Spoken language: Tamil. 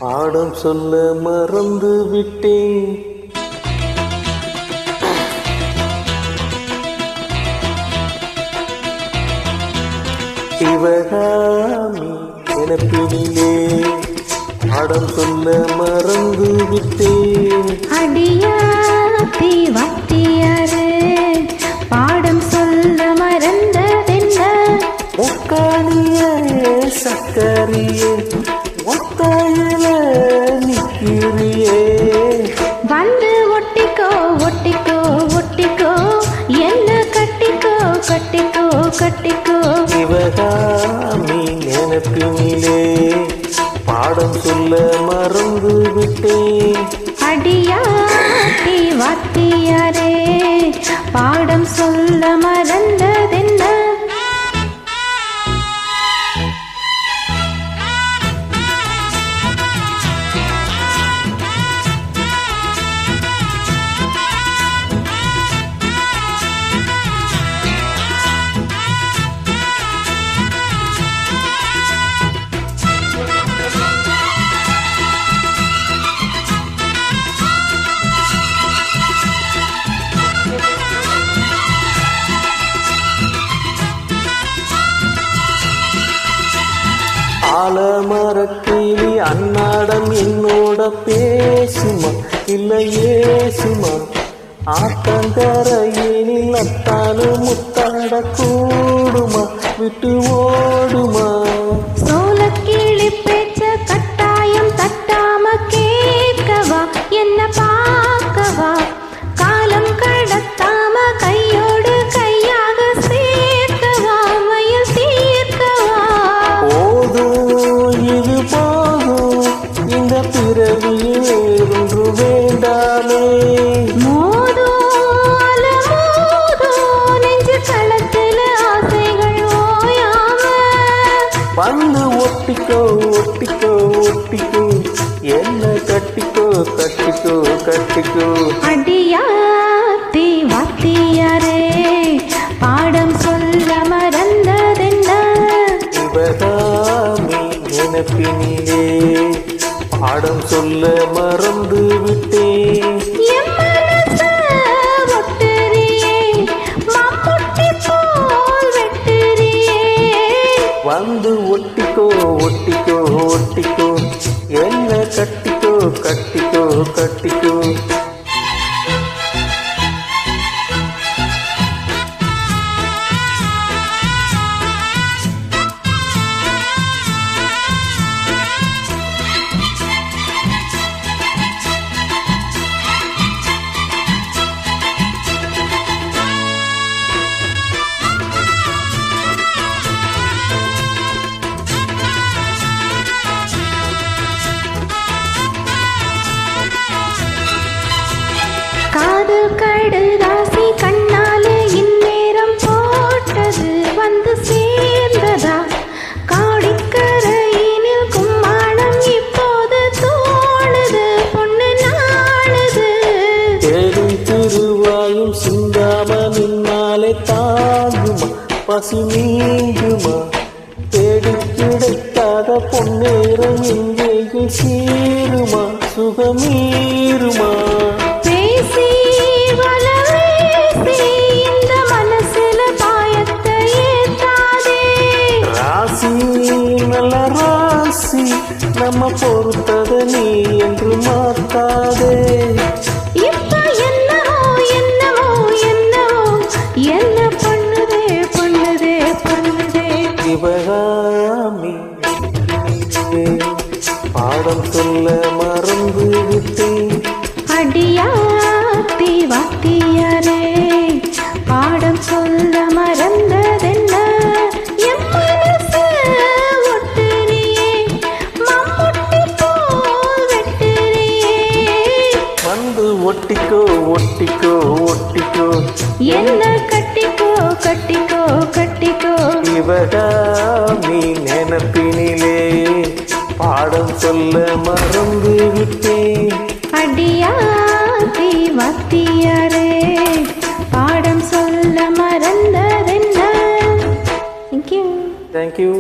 பாடம் சொல்ல மறந்து விட்டேன். சிவகாமி நினைப்பினிலே பாடம் சொல்ல மறந்து விட்டேன். அடியாத்தி வாத்தியாரே பாடம் சொல்ல மறந்ததென்ன? முக்காணியே சக்கரியே ஒத்தாயில நிக்கிறியே. வந்து ஒட்டிக்கோ ஒட்டிக்கோ ஒட்டிக்கோ என்ன கட்டிக்கோ கட்டிக்கோ கட்டிக்கோ. சிவகாமி நினைப்பினிலே பாடம் சொல்ல மறந்து விட்டேன். அடியாத்தி வாத்தியாரே பாடம் சொல்ல மறந்ததென்ன? ஆலமரக்கிளி அன்னாடம் என்னோட பேசுமா இல்லையேசுமா? ஆத்தங்கரையினில் அத்தானு முத்தாட கூடுமா விட்டு ஓடுமா? சோளக்கிளி பேச்ச கட்டாயம் தட்டாம கேட்கவா என்ன பார்க்கவா? காலம் கடத்தாம கையோடு கையாக சேர்க்கவா மயில் தீர்க்கவா? இது போதும் இந்த பிறவியில் ஒன்று வேண்டாமே. மோதோ அலமோதோ நெஞ்சு களத்தில் ஆசைகள் ஓயாம. வந்து ஒட்டிக்கோ ஒட்டிக்கோ ஒட்டிக்கோ என்ன கட்டிக்கோ கட்டிக்கோ கட்டிக்கோ. அடியாத்தி வாத்தியாரே பாடம் சொல்ல மறந்ததென்ன? சிவகாமி நினைப்பினிலே பாடம் சொல்ல மறந்து விட்டேன். என் மனச ஒட்டுறியே மம்முட்டி போல் வெட்டுறியே. வந்து ஒட்டிக்கோ ஒட்டிக்கோ ஒட்டிக்கோ என்ன கட்டிக்கோ கட்டிக்கோ கட்டிக்கோ. காது கடுதாசி கண்ணாலே இந்நேரம் போட்டது வந்து சேர்ந்ததா? காடிக்கரையினில் கும்மாளம் இப்போது தோணுது பொண்ணு நாளுது. தேடும் திருவாயும் சிந்தாம நின்னாலே தாங்குமா பசி நீங்குமா? தேடி கிடைக்காத பொன்னேரம் எங்கேயும் சீருமா சுகமீருமா? பேசி வலவேசி இந்த மனசுல பாயத்தை ஏத்தாதே. ராசி நல்ல ராசி நம்ம பொறுத்தத நீ என்று மாத்தாதே. இப்ப என்னவோ என்னவோ என்னவோ என்ன பண்ணுதே பண்ணுதே பண்ணுதே. சிவகாமி பாடம் சொல்ல மறந்து விட்டேன். அடியாத்தி வாத்தியாரே பாடம் சொல்ல மறந்ததென்ன? என் மனச ஒட்டுறியே மம்முட்டி போல் வெட்டுறியே. வந்து ஒட்டிக்கோ ஒட்டிக்கோ ஒட்டிக்கோ என்ன கட்டிக்கோ கட்டிக்கோ கட்டிக்கோ. சிவகாமி நினைப்பினிலே பாடம் சொல்ல மறந்து விட்டேன். அடியாத்தி வாத்தியாரே பாடம் சொல்ல மறந்ததென்ன? Thank you. Thank you. Thank you